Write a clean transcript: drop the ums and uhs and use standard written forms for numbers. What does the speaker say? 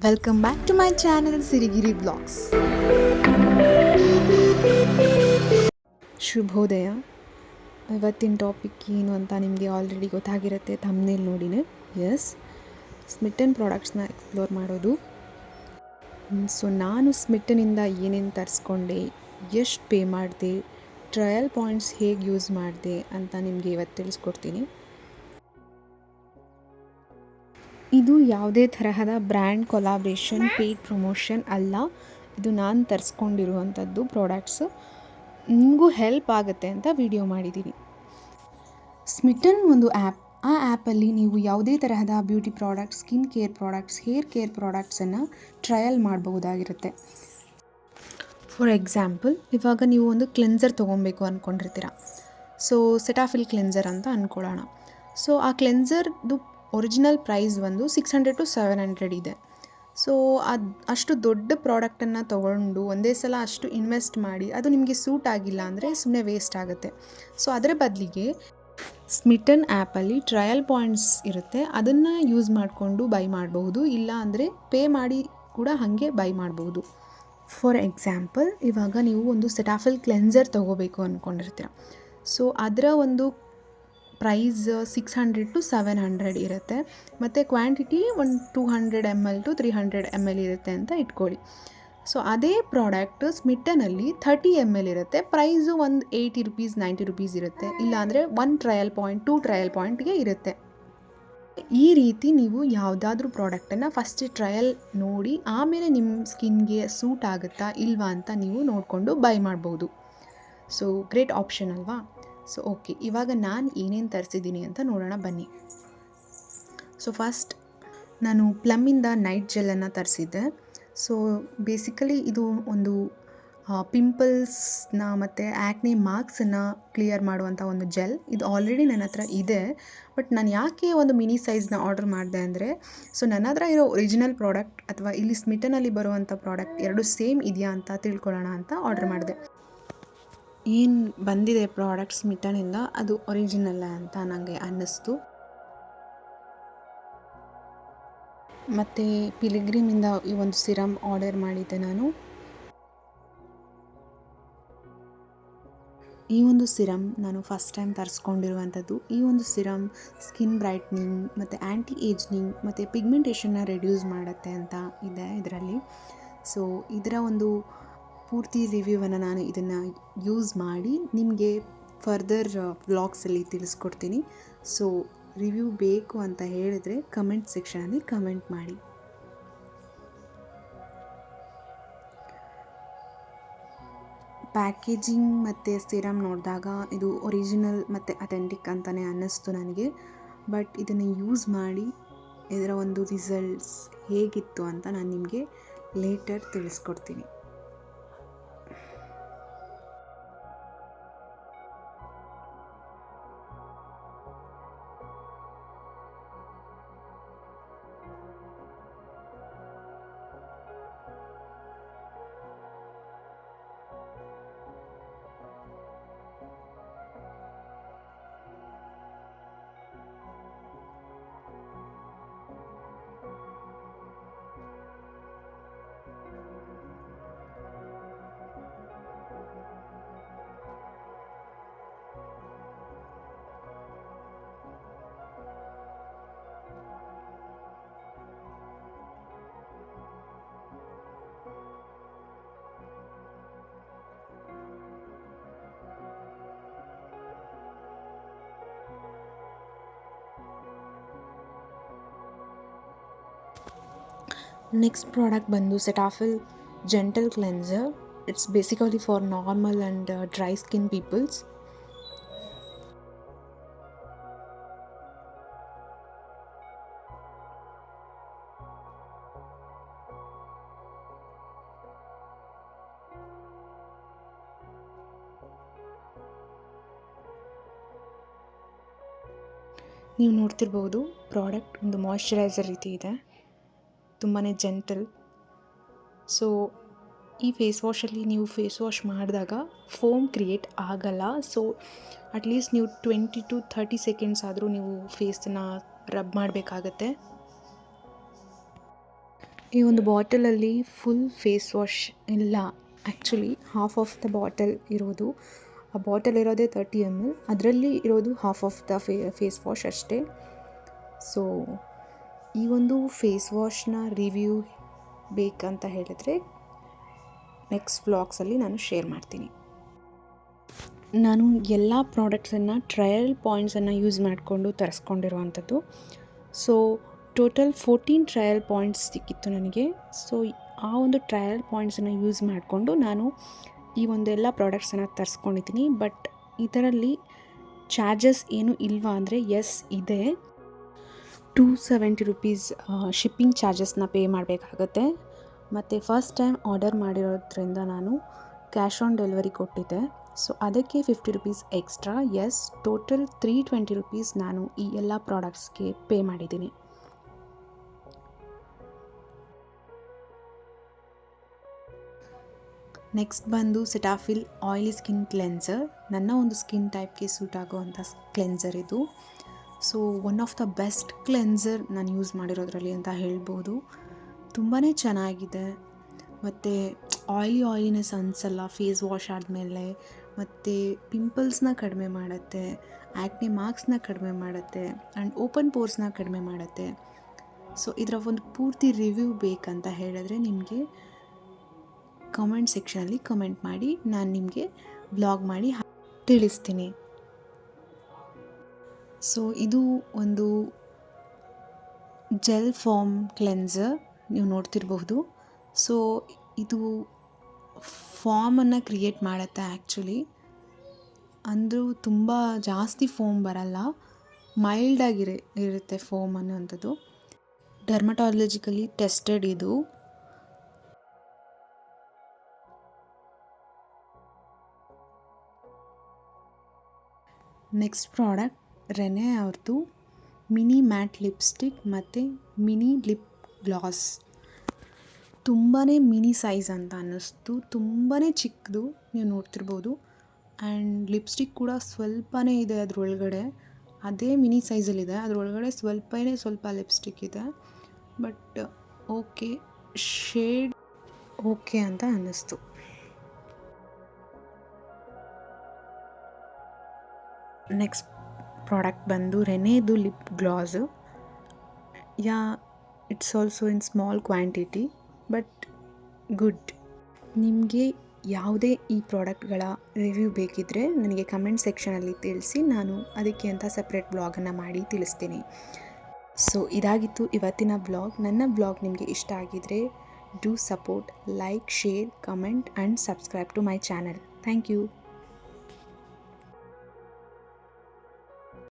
Welcome back to my channel Sirigiri blogs. ಶುಭೋದಯ. ಇವತ್ತಿನ topic ಏನು ಅಂತ ನಿಮಗೆ ಆಲ್ರೆಡಿ ಗೊತ್ತಾಗಿರುತ್ತೆ, ಥಂಬ್ನೇಲ್ ನೋಡಿನೇ. ಎಸ್, ಸ್ಮಿಟನ್ ಪ್ರಾಡಕ್ಟ್ಸ್ನ ಎಕ್ಸ್ಪ್ಲೋರ್ ಮಾಡೋದು. ಸೊ ನಾನು ಸ್ಮಿಟನಿಂದ ಏನೇನು ತರಿಸ್ಕೊಂಡೆ, ಎಷ್ಟು ಪೇ ಮಾಡಿದೆ, ಟ್ರಯಲ್ ಪಾಯಿಂಟ್ಸ್ ಹೇಗೆ ಯೂಸ್ ಮಾಡಿದೆ ಅಂತ ನಿಮಗೆ ಇವತ್ತು ತಿಳಿಸ್ಕೊಡ್ತೀನಿ. ಇದು ಯಾವುದೇ ತರಹದ ಬ್ರ್ಯಾಂಡ್ ಕೊಲಾಬ್ರೇಷನ್, ಪೇಯ್ಡ್ ಪ್ರಮೋಷನ್ ಅಲ್ಲ. ಇದು ನಾನು ತರಿಸ್ಕೊಂಡಿರುವಂಥದ್ದು ಪ್ರಾಡಕ್ಟ್ಸು. ನಿಮಗೂ ಹೆಲ್ಪ್ ಆಗುತ್ತೆ ಅಂತ ವಿಡಿಯೋ ಮಾಡಿದ್ದೀನಿ. ಸ್ಮಿಟನ್ ಒಂದು ಆ್ಯಪ್. ಆ ಆ್ಯಪಲ್ಲಿ ನೀವು ಯಾವುದೇ ತರಹದ beauty products, skin care products, hair care ಪ್ರಾಡಕ್ಟ್ಸನ್ನು ಟ್ರಯಲ್ ಮಾಡಬಹುದಾಗಿರುತ್ತೆ. ಫಾರ್ ಎಕ್ಸಾಂಪಲ್, ಇವಾಗ ನೀವು ಒಂದು ಕ್ಲೆನ್ಸರ್ ತೊಗೊಬೇಕು ಅಂದ್ಕೊಂಡಿರ್ತೀರ. ಸೊ ಸೆಟಾಫಿಲ್ ಕ್ಲೆನ್ಸರ್ ಅಂತ ಅಂದ್ಕೊಳ್ಳೋಣ. ಸೊ ಆ ಕ್ಲೆನ್ಸರ್ದು ಒರಿಜಿನಲ್ ಪ್ರೈಸ್ ಒಂದು 600 to 700 ಇದೆ. ಸೊ ಅಷ್ಟು ದೊಡ್ಡ ಪ್ರಾಡಕ್ಟನ್ನು ತೊಗೊಂಡು ಒಂದೇ ಸಲ ಅಷ್ಟು ಇನ್ವೆಸ್ಟ್ ಮಾಡಿ ಅದು ನಿಮಗೆ ಸೂಟ್ ಆಗಿಲ್ಲ ಅಂದರೆ ಸುಮ್ಮನೆ ವೇಸ್ಟ್ ಆಗುತ್ತೆ. ಸೊ ಅದರ ಬದಲಿಗೆ ಸ್ಮಿಟನ್ ಆ್ಯಪಲ್ಲಿ ಟ್ರಯಲ್ ಪಾಯಿಂಟ್ಸ್ ಇರುತ್ತೆ, ಅದನ್ನು ಯೂಸ್ ಮಾಡಿಕೊಂಡು ಬೈ ಮಾಡಬಹುದು. ಇಲ್ಲ ಅಂದರೆ ಪೇ ಮಾಡಿ ಕೂಡ ಹಾಗೆ ಬೈ ಮಾಡಬಹುದು. ಫಾರ್ ಎಕ್ಸಾಂಪಲ್, ಇವಾಗ ನೀವು ಒಂದು ಸೆಟಾಫಿಲ್ ಕ್ಲೆನ್ಸರ್ ತೊಗೋಬೇಕು ಅಂದ್ಕೊಂಡಿರ್ತೀರ. ಸೊ ಅದರ ಒಂದು ಪ್ರೈಸ್ 600 to 700 ಇರುತ್ತೆ, ಮತ್ತು ಕ್ವಾಂಟಿಟಿ ಒಂದು 200 ml to 300 ml ಇರುತ್ತೆ ಅಂತ ಇಟ್ಕೊಳ್ಳಿ. ಸೊ ಅದೇ ಪ್ರಾಡಕ್ಟ್ ಸ್ಮಿಟನಲ್ಲಿ 30 ml ಇರುತ್ತೆ. ಪ್ರೈಸು ಒಂದು 80 rupees 90 rupees ಇರುತ್ತೆ. ಇಲ್ಲಾಂದರೆ 1 ಟ್ರಯಲ್ ಪಾಯಿಂಟ್ 2 ಟ್ರಯಲ್ ಪಾಯಿಂಟ್ಗೆ ಇರುತ್ತೆ. ಈ ರೀತಿ ನೀವು ಯಾವುದಾದ್ರೂ ಪ್ರಾಡಕ್ಟನ್ನು ಫಸ್ಟ್ ಟ್ರಯಲ್ ನೋಡಿ ಆಮೇಲೆ ನಿಮ್ಮ ಸ್ಕಿನ್ಗೆ ಸೂಟ್ ಆಗುತ್ತಾ ಇಲ್ವಾ ಅಂತ ನೀವು ನೋಡಿಕೊಂಡು ಬೈ ಮಾಡ್ಬೋದು. ಸೊ ಗ್ರೇಟ್ ಆಪ್ಷನ್ ಅಲ್ವಾ? ಸೊ ಓಕೆ, ಇವಾಗ ನಾನು ಏನೇನು ತರಿಸಿದ್ದೀನಿ ಅಂತ ನೋಡೋಣ ಬನ್ನಿ. ಸೊ ಫಸ್ಟ್ ನಾನು ಪ್ಲಮ್ಮಿಂದ ನೈಟ್ ಜೆಲ್ಲನ್ನು ತರಿಸಿದ್ದೆ. ಸೊ ಬೇಸಿಕಲಿ ಇದು ಒಂದು ಪಿಂಪಲ್ಸ್ನ ಮತ್ತು ಆ್ಯಕ್ನೆ ಮಾರ್ಕ್ಸನ್ನು ಕ್ಲಿಯರ್ ಮಾಡುವಂಥ ಒಂದು ಜೆಲ್. ಇದು ಆಲ್ರೆಡಿ ನನ್ನ ಹತ್ರ ಇದೆ. ಬಟ್ ನಾನು ಯಾಕೆ ಒಂದು ಮಿನಿ ಸೈಜ್ನ ಆರ್ಡರ್ ಮಾಡಿದೆ ಅಂದರೆ, ಸೊ ನನ್ನ ಹತ್ರ ಇರೋ ಒರಿಜಿನಲ್ ಪ್ರಾಡಕ್ಟ್ ಅಥವಾ ಇಲ್ಲಿ ಸ್ಮಿಟನಲ್ಲಿ ಬರುವಂಥ ಪ್ರಾಡಕ್ಟ್ ಎರಡು ಸೇಮ್ ಇದೆಯಾ ಅಂತ ತಿಳ್ಕೊಳ್ಳೋಣ ಅಂತ ಆರ್ಡರ್ ಮಾಡಿದೆ. ಏನು ಬಂದಿದೆ ಪ್ರಾಡಕ್ಟ್ ಸ್ಮಿಟನಿಂದ ಅದು ಒರಿಜಿನಲ್ಲ ಅಂತ ನನಗೆ ಅನ್ನಿಸ್ತು. ಮತ್ತು ಪಿಲಿಗ್ರಿಮಿಂದ ಈ ಒಂದು ಸಿರಮ್ ಆರ್ಡರ್ ಮಾಡಿದ್ದೆ ನಾನು. ಈ ಒಂದು ಸಿರಮ್ ನಾನು ಫಸ್ಟ್ ಟೈಮ್ ತರಿಸ್ಕೊಂಡಿರುವಂಥದ್ದು. ಈ ಒಂದು ಸಿರಮ್ ಸ್ಕಿನ್ ಬ್ರೈಟ್ನಿಂಗ್ ಮತ್ತು ಆ್ಯಂಟಿ ಏಜ್ನಿಂಗ್ ಮತ್ತು ಪಿಗ್ಮೆಂಟೇಷನ್ನ ರೆಡ್ಯೂಸ್ ಮಾಡುತ್ತೆ ಅಂತ ಇದೆ ಇದರಲ್ಲಿ. ಸೊ ಇದರ ಒಂದು ಪೂರ್ತಿ ರಿವ್ಯೂವನ್ನು ನಾನು ಇದನ್ನು ಯೂಸ್ ಮಾಡಿ ನಿಮಗೆ ಫರ್ದರ್ ವ್ಲಾಗ್ಸಲ್ಲಿ ತಿಳಿಸ್ಕೊಡ್ತೀನಿ. ಸೊ ರಿವ್ಯೂ ಬೇಕು ಅಂತ ಹೇಳಿದರೆ ಕಮೆಂಟ್ ಸೆಕ್ಷನಲ್ಲಿ ಕಮೆಂಟ್ ಮಾಡಿ. ಪ್ಯಾಕೇಜಿಂಗ್ ಮತ್ತು ಸಿರಮ್ ನೋಡಿದಾಗ ಇದು ಒರಿಜಿನಲ್ ಮತ್ತು ಅಥೆಂಟಿಕ್ ಅಂತಲೇ ಅನ್ನಿಸ್ತು ನನಗೆ. ಬಟ್ ಇದನ್ನು ಯೂಸ್ ಮಾಡಿ ಇದರ ಒಂದು ರಿಸಲ್ಟ್ಸ್ ಹೇಗಿತ್ತು ಅಂತ ನಾನು ನಿಮಗೆ ಲೇಟರ್ ತಿಳಿಸ್ಕೊಡ್ತೀನಿ. ನೆಕ್ಸ್ಟ್ ಪ್ರಾಡಕ್ಟ್ ಬಂದು Cetaphil gentle cleanser. It's basically for normal and dry skin peoples. ನೀವು ನೋಡ್ತಿರ್ಬೋದು, ಪ್ರಾಡಕ್ಟ್ ಒಂದು ಮಾಯ್ಶ್ಚರೈಸರ್ ರೀತಿ ಇದೆ, ತುಂಬಾ ಜೆಂಟಲ್. ಸೊ ಈ ಫೇಸ್ ವಾಶಲ್ಲಿ ನೀವು ಫೇಸ್ ವಾಶ್ ಮಾಡಿದಾಗ ಫೋಮ್ ಕ್ರಿಯೇಟ್ ಆಗಲ್ಲ. ಸೊ ಅಟ್ಲೀಸ್ಟ್ ನೀವು 20 to 30 ಸೆಕೆಂಡ್ಸ್ ಆದರೂ ನೀವು ಫೇಸನ್ನು ರಬ್ ಮಾಡಬೇಕಾಗತ್ತೆ. ಈ ಒಂದು ಬಾಟಲಲ್ಲಿ ಫುಲ್ ಫೇಸ್ ವಾಶ್ ಇಲ್ಲ, actually half of the bottle ಇರೋದು. ಆ ಬಾಟಲ್ ಇರೋದೇ 30 ml, ಅದರಲ್ಲಿ ಇರೋದು half of the face wash ಅಷ್ಟೇ. ಸೊ ಈ ಒಂದು ಫೇಸ್ ವಾಶ್ನ ರಿವ್ಯೂ ಬೇಕಂತ ಹೇಳಿದ್ರೆ ನೆಕ್ಸ್ಟ್ ವ್ಲಾಗ್ಸಲ್ಲಿ ನಾನು ಶೇರ್ ಮಾಡ್ತೀನಿ. ನಾನು ಎಲ್ಲ ಪ್ರಾಡಕ್ಟ್ಸನ್ನು ಟ್ರಯಲ್ ಪಾಯಿಂಟ್ಸನ್ನು ಯೂಸ್ ಮಾಡಿಕೊಂಡು ತರಿಸ್ಕೊಂಡಿರುವಂಥದ್ದು. ಸೊ ಟೋಟಲ್ 14 ಟ್ರಯಲ್ ಪಾಯಿಂಟ್ಸ್ ಸಿಕ್ಕಿತ್ತು ನನಗೆ. ಸೊ ಆ ಒಂದು ಟ್ರಯಲ್ ಪಾಯಿಂಟ್ಸನ್ನು ಯೂಸ್ ಮಾಡಿಕೊಂಡು ನಾನು ಈ ಒಂದು ಎಲ್ಲ ಪ್ರಾಡಕ್ಟ್ಸನ್ನು ತರಿಸ್ಕೊಂಡಿದ್ದೀನಿ. ಬಟ್ ಇದರಲ್ಲಿ ಚಾರ್ಜಸ್ ಏನು ಇಲ್ವಾ ಅಂದರೆ ಎಸ್ ಇದೆ. 270 rupees ಶಿಪ್ಪಿಂಗ್ ಚಾರ್ಜಸ್ನ ಪೇ ಮಾಡಬೇಕಾಗತ್ತೆ. ಮತ್ತು ಫಸ್ಟ್ ಟೈಮ್ ಆರ್ಡರ್ ಮಾಡಿರೋದ್ರಿಂದ ನಾನು ಕ್ಯಾಶ್ ಆನ್ ಡೆಲಿವರಿ ಕೊಟ್ಟಿದ್ದೆ. ಸೊ ಅದಕ್ಕೆ 50 rupees extra. Yes, total 320 rupees ನಾನು ಈ ಎಲ್ಲ ಪ್ರಾಡಕ್ಟ್ಸ್ಗೆ ಪೇ ಮಾಡಿದ್ದೀನಿ. ನೆಕ್ಸ್ಟ್ ಬಂದು ಸೆಟಾಫಿಲ್ ಆಯಿಲಿ ಸ್ಕಿನ್ ಕ್ಲೆನ್ಸರ್. ನನ್ನ ಒಂದು ಸ್ಕಿನ್ ಟೈಪ್ಗೆ ಸೂಟ್ ಆಗೋವಂಥ ಕ್ಲೆನ್ಸರ್ ಇದು. So one of the best cleanser ನಾನು ಯೂಸ್ ಮಾಡಿರೋದ್ರಲ್ಲಿ ಅಂತ ಹೇಳ್ಬೋದು. ತುಂಬಾ ಚೆನ್ನಾಗಿದೆ ಮತ್ತು ಆಯಿಲಿನೆಸ್ ಅನಿಸಲ್ಲ ಫೇಸ್ ವಾಶ್ ಆದಮೇಲೆ. ಮತ್ತು ಪಿಂಪಲ್ಸ್ನ ಕಡಿಮೆ ಮಾಡುತ್ತೆ, ಆ್ಯಕ್ನೆ ಮಾರ್ಕ್ಸ್ನ ಕಡಿಮೆ ಮಾಡುತ್ತೆ, ಆ್ಯಂಡ್ ಓಪನ್ ಪೋರ್ಸ್ನ ಕಡಿಮೆ ಮಾಡುತ್ತೆ. ಸೊ ಇದರ ಒಂದು ಪೂರ್ತಿ ರಿವ್ಯೂ ಬೇಕಂತ ಹೇಳಿದ್ರೆ ನಿಮಗೆ ಕಮೆಂಟ್ ಸೆಕ್ಷನಲ್ಲಿ ಕಮೆಂಟ್ ಮಾಡಿ, ನಾನು ನಿಮಗೆ ಬ್ಲಾಗ್ ಮಾಡಿ ತಿಳಿಸ್ತೀನಿ. ಸೊ ಇದು ಒಂದು ಜೆಲ್ ಫಾರ್ಮ್ ಕ್ಲೆನ್ಸರ್ ನೀವು ನೋಡ್ತಿರಬಹುದು. ಸೊ ಇದು ಫಾರ್ಮನ್ನು ಕ್ರಿಯೇಟ್ ಮಾಡುತ್ತೆ ಆ್ಯಕ್ಚುಲಿ. ಅಂದರೂ ತುಂಬ ಜಾಸ್ತಿ ಫೋಮ್ ಬರಲ್ಲ, ಇರುತ್ತೆ ಫೋಮ್ ಅನ್ನೋವಂಥದ್ದು. ಡರ್ಮಟಾಲಜಿಕಲಿ ಟೆಸ್ಟೆಡ್ ಇದು. ನೆಕ್ಸ್ಟ್ ಪ್ರಾಡಕ್ಟ್ ರೆನೆ ಅವ್ರದ್ದು ಮಿನಿ ಮ್ಯಾಟ್ ಲಿಪ್ಸ್ಟಿಕ್ ಮತ್ತು ಮಿನಿ ಲಿಪ್ ಗ್ಲಾಸ್. ತುಂಬಾ ಮಿನಿ ಸೈಜ್ ಅಂತ ಅನ್ನಿಸ್ತು, ತುಂಬಾ ಚಿಕ್ಕದು ನೀವು ನೋಡ್ತಿರ್ಬೋದು. ಆ್ಯಂಡ್ ಲಿಪ್ಸ್ಟಿಕ್ ಕೂಡ ಸ್ವಲ್ಪನೇ ಇದೆ ಅದರೊಳಗಡೆ, ಅದೇ ಮಿನಿ ಸೈಜಲ್ಲಿದೆ. ಅದರೊಳಗಡೆ ಸ್ವಲ್ಪ ಲಿಪ್ಸ್ಟಿಕ್ ಇದೆ. ಬಟ್ ಓಕೆ, ಶೇಡ್ ಓಕೆ ಅಂತ ಅನ್ನಿಸ್ತು. ನೆಕ್ಸ್ಟ್ ಪ್ರಾಡಕ್ಟ್ ಬಂದು ರೆನೆದು lip gloss. It's also in small quantity but good. ನಿಮಗೆ ಯಾವುದೇ ಈ ಪ್ರಾಡಕ್ಟ್ಗಳ ರಿವ್ಯೂ ಬೇಕಿದ್ದರೆ ನನಗೆ ಕಮೆಂಟ್ ಸೆಕ್ಷನಲ್ಲಿ ತಿಳಿಸಿ, ನಾನು ಅದಕ್ಕೆ ಅಂತ ಸಪ್ರೇಟ್ ಬ್ಲಾಗನ್ನು ಮಾಡಿ ತಿಳಿಸ್ತೀನಿ. ಸೊ ಇದಾಗಿತ್ತು ಇವತ್ತಿನ ಬ್ಲಾಗ್. ನನ್ನ ಬ್ಲಾಗ್ ನಿಮಗೆ ಇಷ್ಟ ಆಗಿದರೆ do support, like, share, comment and subscribe to my channel. Thank you.